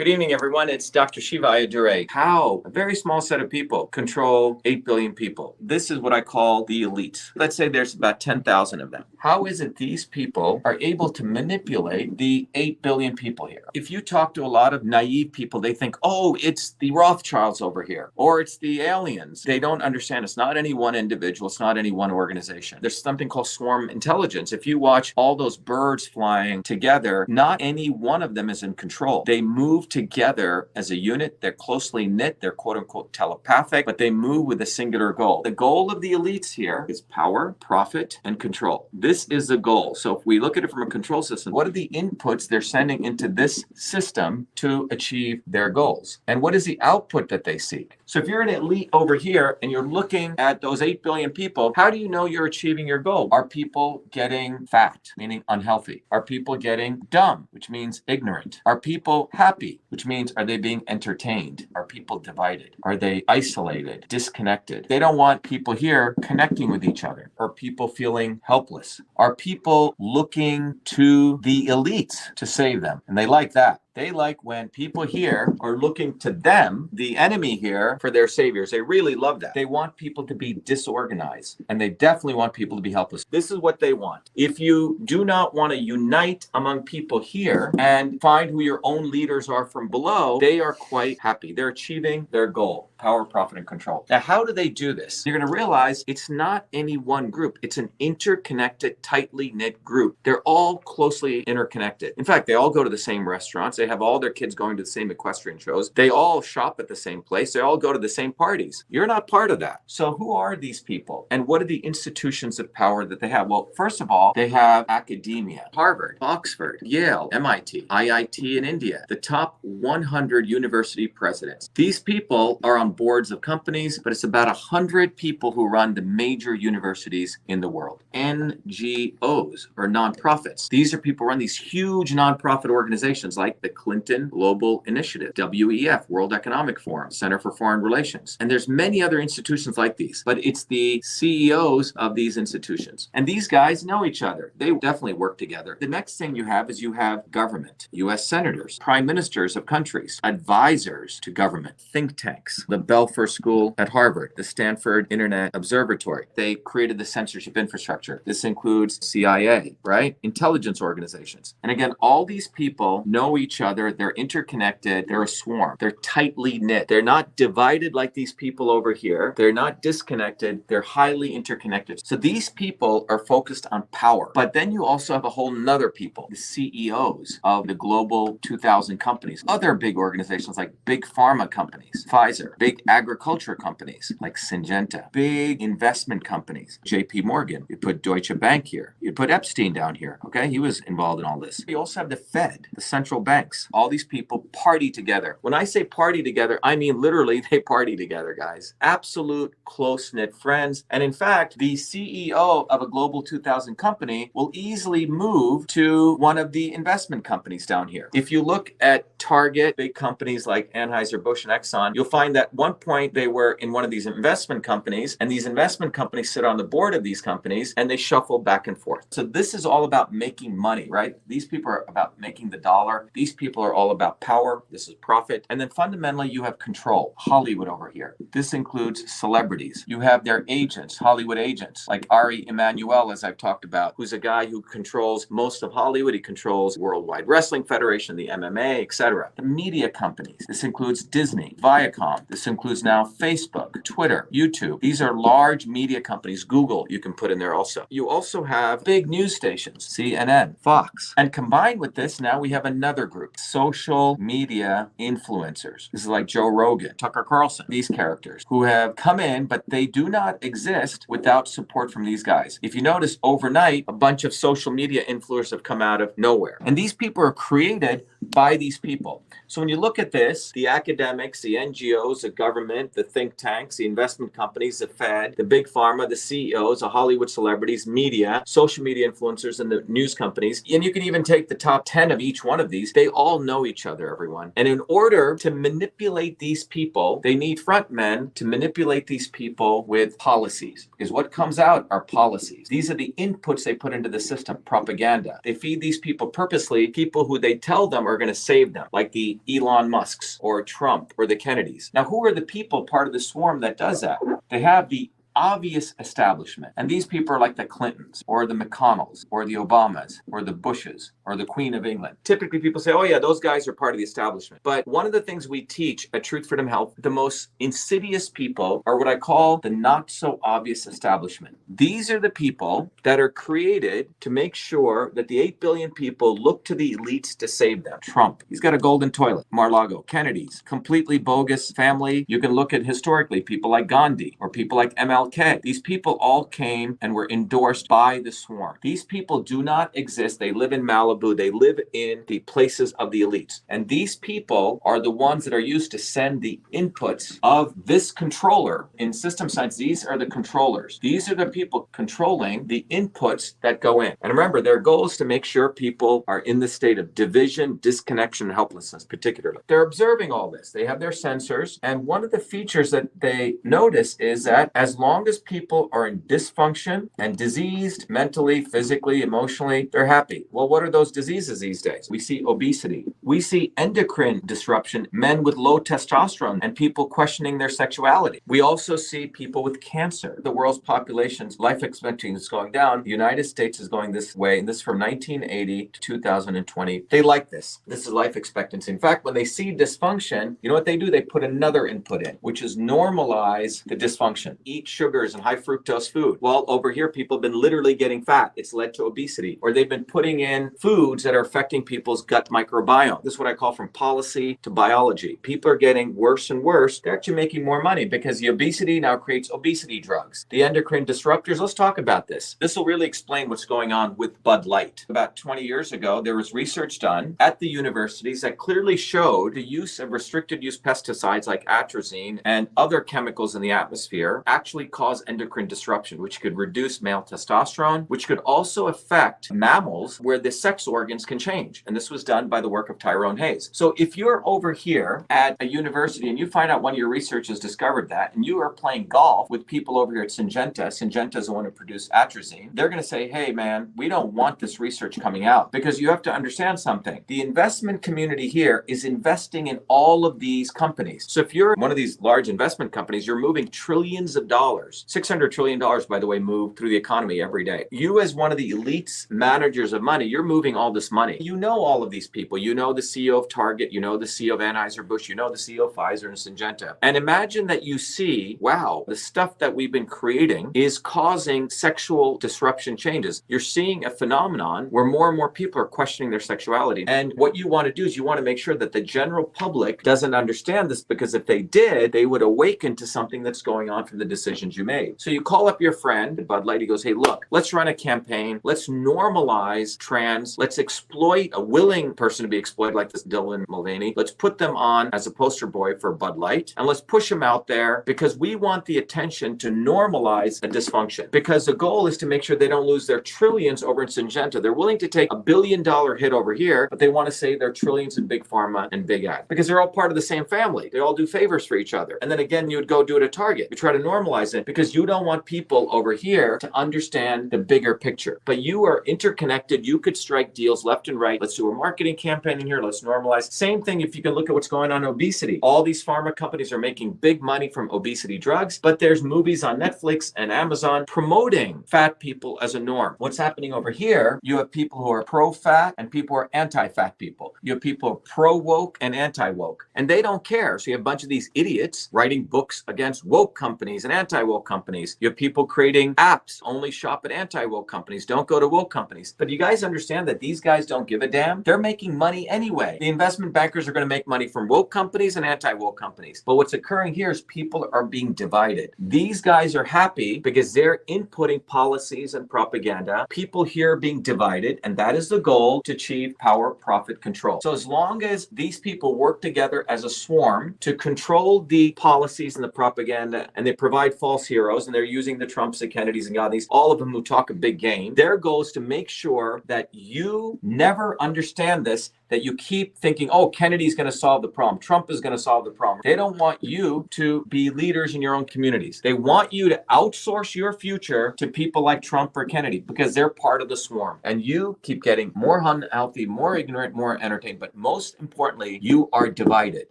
Good evening, everyone. It's Dr. Shiva Ayyadurai. How a very small set of people control 8 billion people. This is what I call the elites. Let's say there's about 10,000 of them. How is it these people are able to manipulate the 8 billion people here? If you talk to a lot of naive people, they think, oh, it's the Rothschilds over here, or it's the aliens. They don't understand. It's not any one individual. It's not any one organization. There's something called swarm intelligence. If you watch all those birds flying together, not any one of them is in control. They move together as a unit. They're closely knit. They're quote unquote telepathic, but they move with a singular goal. The goal of the elites here is power, profit, and control. This is the goal. So if we look at it from a control system, what are the inputs they're sending into this system to achieve their goals? And what is the output that they seek? So if you're an elite over here and you're looking at those 8 billion people, how do you know you're achieving your goal? Are people getting fat, meaning unhealthy? Are people getting dumb, which means ignorant? Are people happy, which means are they being entertained? Are people divided? Are they isolated, disconnected? They don't want people here connecting with each other. Are people feeling helpless? Are people looking to the elites to save them? And they like that. They like when people here are looking to them, the enemy here, for their saviors. They really love that. They want people to be disorganized, and they definitely want people to be helpless. This is what they want. If you do not want to unite among people here and find who your own leaders are from below, they are quite happy. They're achieving their goal: power, profit, and control. Now, how do they do this? You're going to realize it's not any one group. It's an interconnected, tightly knit group. They're all closely interconnected. In fact, they all go to the same restaurants. They have all their kids going to the same equestrian shows. They all shop at the same place. They all go to the same parties. You're not part of that. So who are these people? And what are the institutions of power that they have? Well, first of all, they have academia: Harvard, Oxford, Yale, MIT, IIT in India, the top 100 university presidents. These people are on boards of companies, but it's about 100 people who run the major universities in the world. NGOs, or nonprofits. These are people who run these huge nonprofit organizations like the Clinton Global Initiative, WEF, World Economic Forum, Center for Foreign Relations. And there's many other institutions like these, but it's the CEOs of these institutions. And these guys know each other. They definitely work together. The next thing you have is you have government, US senators, prime ministers of countries, advisors to government, think tanks, the Belfer School at Harvard, the Stanford Internet Observatory. They created the censorship infrastructure. This includes CIA, right? Intelligence organizations. And again, all these people know each other. They're interconnected. They're a swarm. They're tightly knit. They're not divided like these people over here. They're not disconnected. They're highly interconnected. So these people are focused on power. But then you also have a whole nother people, the CEOs of the global 2,000 companies, other big organizations like big pharma companies, Pfizer, big agriculture companies like Syngenta, big investment companies, JP Morgan. You put Deutsche Bank here. You put Epstein down here. Okay, he was involved in all this. You also have the Fed, the central banks. All these people party together. When I say party together, I mean literally they party together, guys. Absolute close-knit friends. And in fact, the CEO of a global 2,000 company will easily move to one of the investment companies down here. If you look at Target, big companies like Anheuser-Busch and Exxon, you'll find that at one point they were in one of these investment companies, and these investment companies sit on the board of these companies, and they shuffle back and forth. So this is all about making money, right? These people are about making the dollar. These people are all about power. This is profit. And then fundamentally, you have control. Hollywood over here. This includes celebrities. You have their agents, Hollywood agents, like Ari Emanuel, as I've talked about, who's a guy who controls most of Hollywood. He controls Worldwide Wrestling Federation, the MMA, etc. The media companies. This includes Disney, Viacom. This includes now Facebook, Twitter, YouTube. These are large media companies. Google, you can put in there also. You also have big news stations, CNN, Fox. And combined with this, now we have another group, social media influencers. This is like Joe Rogan, Tucker Carlson, these characters who have come in, but they do not exist without support from these guys. If you notice, overnight, a bunch of social media influencers have come out of nowhere. And these people are created by these people. So when you look at this, the academics, the NGOs, the government, the think tanks, the investment companies, the Fed, the big pharma, the CEOs, the Hollywood celebrities, media, social media influencers, and the news companies, and you can even take the top 10 of each one of these, they all know each other, everyone. And in order to manipulate these people, they need frontmen to manipulate these people with policies. Because what comes out are policies. These are the inputs they put into the system, propaganda. They feed these people purposely, people who they tell them are going to save them, like the Elon Musks or Trump or the Kennedys. Now, who are the people part of the swarm that does that? They have the obvious establishment. And these people are like the Clintons or the McConnells or the Obamas or the Bushes or the Queen of England. Typically people say, oh yeah, those guys are part of the establishment. But one of the things we teach at Truth Freedom Health, the most insidious people are what I call the not so obvious establishment. These are the people that are created to make sure that the 8 billion people look to the elites to save them. Trump, he's got a golden toilet. Mar-a-Lago, Kennedy's, completely bogus family. You can look at historically people like Gandhi or people like MLK. These people all came and were endorsed by the swarm. These people do not exist. They live in Malibu. They live in the places of the elites. And these people are the ones that are used to send the inputs of this controller. In system science, these are the controllers. These are the people controlling the inputs that go in. And remember, their goal is to make sure people are in the state of division, disconnection, and helplessness, particularly. They're observing all this. They have their sensors. And one of the features that they notice is that as long as people are in dysfunction and diseased mentally, physically, emotionally, they're happy. Well, what are those diseases these days? We see obesity. We see endocrine disruption, men with low testosterone and people questioning their sexuality. We also see people with cancer. The world's population's life expectancy is going down. The United States is going this way, and this is from 1980 to 2020. They like this. This is life expectancy. In fact, when they see dysfunction, you know what they do? They put another input in, which is normalize the dysfunction. Eat sugars and high fructose food. Well, over here, people have been literally getting fat. It's led to obesity. Or they've been putting in foods that are affecting people's gut microbiome. This is what I call from policy to biology. People are getting worse and worse. They're actually making more money because the obesity now creates obesity drugs. The endocrine disruptors, let's talk about this. This will really explain what's going on with Bud Light. About 20 years ago, there was research done at the universities that clearly showed the use of restricted use pesticides like atrazine and other chemicals in the atmosphere actually cause endocrine disruption, which could reduce male testosterone, which could also affect mammals where the sex organs can change. And this was done by the work of Tyrone Hayes. So if you're over here at a university and you find out one of your researchers discovered that, and you are playing golf with people over here at Syngenta is the one who produced atrazine, they're going to say, hey man, we don't want this research coming out, because you have to understand something. The investment community here is investing in all of these companies. So if you're one of these large investment companies, you're moving trillions of dollars. $600 trillion, by the way, move through the economy every day. You as one of the elites managers of money, you're moving all this money. You know all of these people. You know the CEO of Target, you know the CEO of Anheuser-Busch, you know the CEO of Pfizer and Syngenta. And imagine that you see, wow, the stuff that we've been creating is causing sexual disruption changes. You're seeing a phenomenon where more and more people are questioning their sexuality. And what you want to do is you want to make sure that the general public doesn't understand this, because if they did, they would awaken to something that's going on from the decisions you made. So you call up your friend, Bud Light, he goes, hey, look, let's run a campaign. Let's normalize trans. Let's exploit a willing person to be exploited like this Dylan Mulvaney. Let's put them on as a poster boy for Bud Light, and let's push them out there because we want the attention to normalize a dysfunction, because the goal is to make sure they don't lose their trillions over in Syngenta. They're willing to take $1 billion hit over here, but they want to save their trillions in big pharma and big ag, because they're all part of the same family. They all do favors for each other. And then again, you would go do it at Target. You try to normalize it because you don't want people over here to understand the bigger picture. But you are interconnected. You could strike deals left and right. Let's do a marketing campaign in here. Let's normalize. Same thing if you can look at what's going on in obesity. All these pharma companies are making big money from obesity drugs, but there's movies on Netflix and Amazon promoting fat people as a norm. What's happening over here, you have people who are pro-fat and people who are anti-fat people. You have people who are pro-woke and anti-woke, and they don't care. So you have a bunch of these idiots writing books against woke companies and anti-woke companies. You have people creating apps, only shop at anti-woke companies, don't go to woke companies. But you guys understand that these guys don't give a damn? They're making money anyway. The investment bankers are going to make money from woke companies and anti-woke companies. But what's occurring here is people are being divided. These guys are happy because they're inputting policies and propaganda. People here are being divided, and that is the goal, to achieve power, profit, control. So as long as these people work together as a swarm to control the policies and the propaganda, and they provide false false heroes, and they're using the Trumps, the Kennedys, and Gandhis, all of them who talk a big game. Their goal is to make sure that you never understand this, that you keep thinking, oh, Kennedy's going to solve the problem. Trump is going to solve the problem. They don't want you to be leaders in your own communities. They want you to outsource your future to people like Trump or Kennedy because they're part of the swarm. And you keep getting more unhealthy, more ignorant, more entertained. But most importantly, you are divided.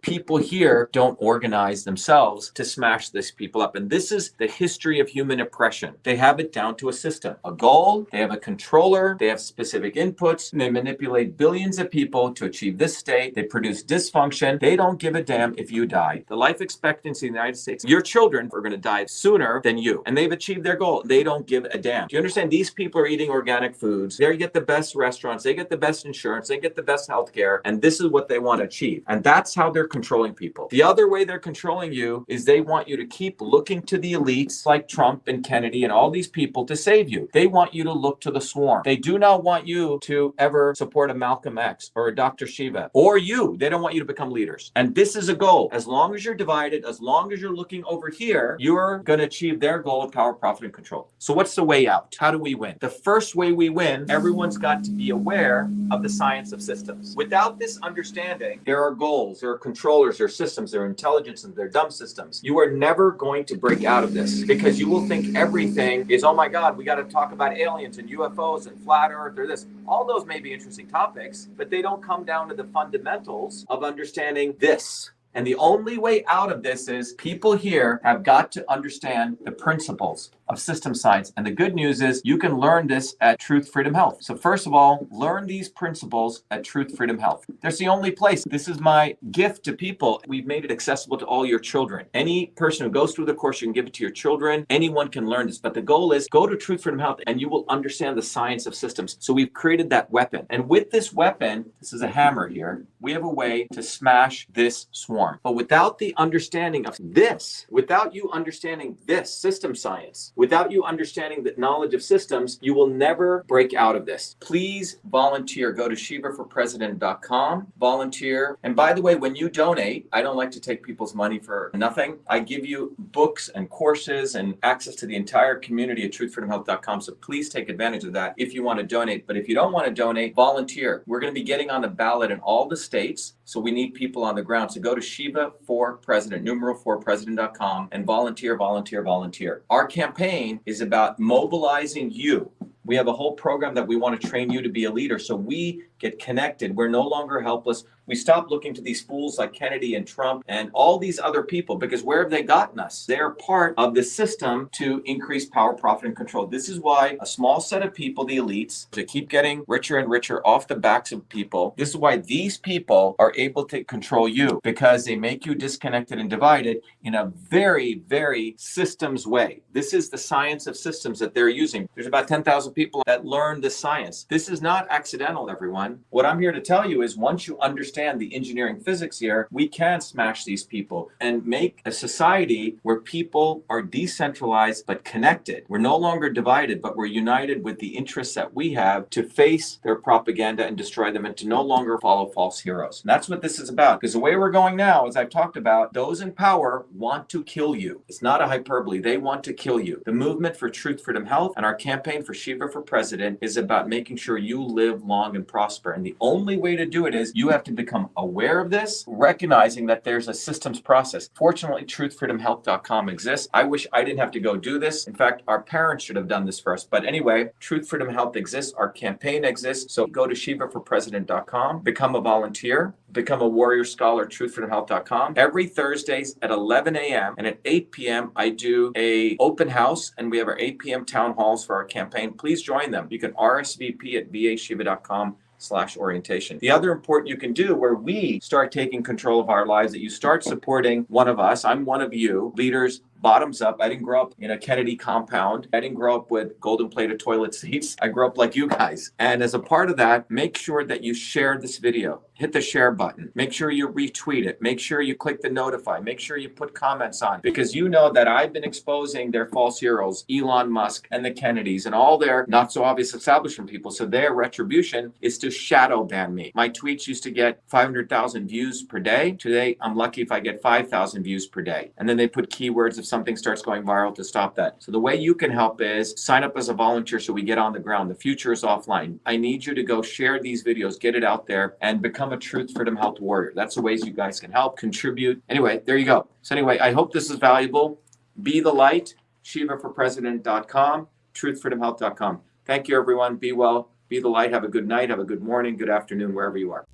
People here don't organize themselves to smash these people up. And this is the history of human oppression. They have it down to a system, a goal, they have a controller, they have specific inputs, and they manipulate billions of people to achieve this state. They produce dysfunction. They don't give a damn if you die. The life expectancy in the United States, your children are going to die sooner than you. And they've achieved their goal. They don't give a damn. Do you understand? These people are eating organic foods. They get the best restaurants. They get the best insurance. They get the best healthcare. And this is what they want to achieve. And that's how they're controlling people. The other way they're controlling you is they want you to keep looking to the elites like Trump and Kennedy and all these people to save you. They want you to look to the swarm. They do not want you to ever support a Malcolm X or a Dr.SHIVA or you. They don't want you to become leaders. And this is a goal. As long as you're divided, as long as you're looking over here, you're going to achieve their goal of power, profit, and control. So what's the way out? How do we win? The first way we win, everyone's got to be aware of the science of systems. Without this understanding, there are goals, there are controllers, there are systems, there are intelligence, and there are dumb systems. You are never going to break out of this because you will think everything is, oh my God, we got to talk about aliens and UFOs and flat earth or this. All those may be interesting topics, but they don't come down to the fundamentals of understanding this. And the only way out of this is people here have got to understand the principles of system science. And the good news is you can learn this at Truth Freedom Health. So first of all, learn these principles at Truth Freedom Health. That's the only place. This is my gift to people. We've made it accessible to all your children. Any person who goes through the course, you can give it to your children. Anyone can learn this. But the goal is go to Truth Freedom Health and you will understand the science of systems. So we've created that weapon. And with this weapon, this is a hammer here, we have a way to smash this swarm. But without the understanding of this, without you understanding this system science, without you understanding the knowledge of systems, you will never break out of this. Please volunteer. Go to shivaforpresident.com, volunteer. And by the way, when you donate, I don't like to take people's money for nothing. I give you books and courses and access to the entire community at truthfreedomhealth.com. So please take advantage of that if you want to donate. But if you don't want to donate, volunteer. We're going to be getting on the ballot in all the states. So we need people on the ground. So go to Shiva for President, numeral4president.com and volunteer, volunteer, volunteer. Our campaign is about mobilizing you. We have a whole program that we want to train you to be a leader. So we get connected. We're no longer helpless. We stop looking to these fools like Kennedy and Trump and all these other people because where have they gotten us? They're part of the system to increase power, profit, and control. This is why a small set of people, the elites, to keep getting richer and richer off the backs of people. This is why these people are able to control you because they make you disconnected and divided in a very, very systems way. This is the science of systems that they're using. There's about 10,000 people that learn this science. This is not accidental, everyone. What I'm here to tell you is once you understand the engineering physics here, we can smash these people and make a society where people are decentralized but connected. We're no longer divided, but we're united with the interests that we have to face their propaganda and destroy them and to no longer follow false heroes. And that's what this is about. Because the way we're going now, as I've talked about, those in power want to kill you. It's not a hyperbole. They want to kill you. The movement for Truth, Freedom, Health and our campaign for Shiva for President is about making sure you live long and prosper. And the only way to do it is you have to become aware of this, recognizing that there's a systems process. Fortunately, truthfreedomhealth.com exists. I wish I didn't have to go do this. In fact, our parents should have done this for us. But anyway, Truth Freedom Health exists. Our campaign exists. So go to shivaforpresident.com, become a volunteer, become a warrior scholar at truthfreedomhealth.com. Every Thursdays at 11 a.m. and at 8 p.m. I do a open house and we have our 8 p.m. town halls for our campaign. Please join them. You can RSVP at vashiva.com/orientation. The other important you can do where we start taking control of our lives, that you start supporting one of us. I'm one of you, leaders, bottoms up. I didn't grow up in a Kennedy compound. I didn't grow up with golden plated toilet seats. I grew up like you guys. And as a part of that, make sure that you share this video. Hit the share button. Make sure you retweet it. Make sure you click the notify. Make sure you put comments on, because you know that I've been exposing their false heroes, Elon Musk and the Kennedys and all their not so obvious establishment people. So their retribution is to shadow ban me. My tweets used to get 500,000 views per day. Today, I'm lucky if I get 5,000 views per day. And then they put keywords of something starts going viral to stop that. So the way you can help is sign up as a volunteer so we get on the ground. The future is offline. I need you to go share these videos, get it out there, and become a Truth Freedom Health warrior. That's the ways you guys can help, contribute. Anyway, there you go. So anyway, I hope this is valuable. Be the light, shivaforpresident.com, truthfreedomhealth.com. Thank you, everyone. Be well. Be the light. Have a good night. Have a good morning, good afternoon, wherever you are.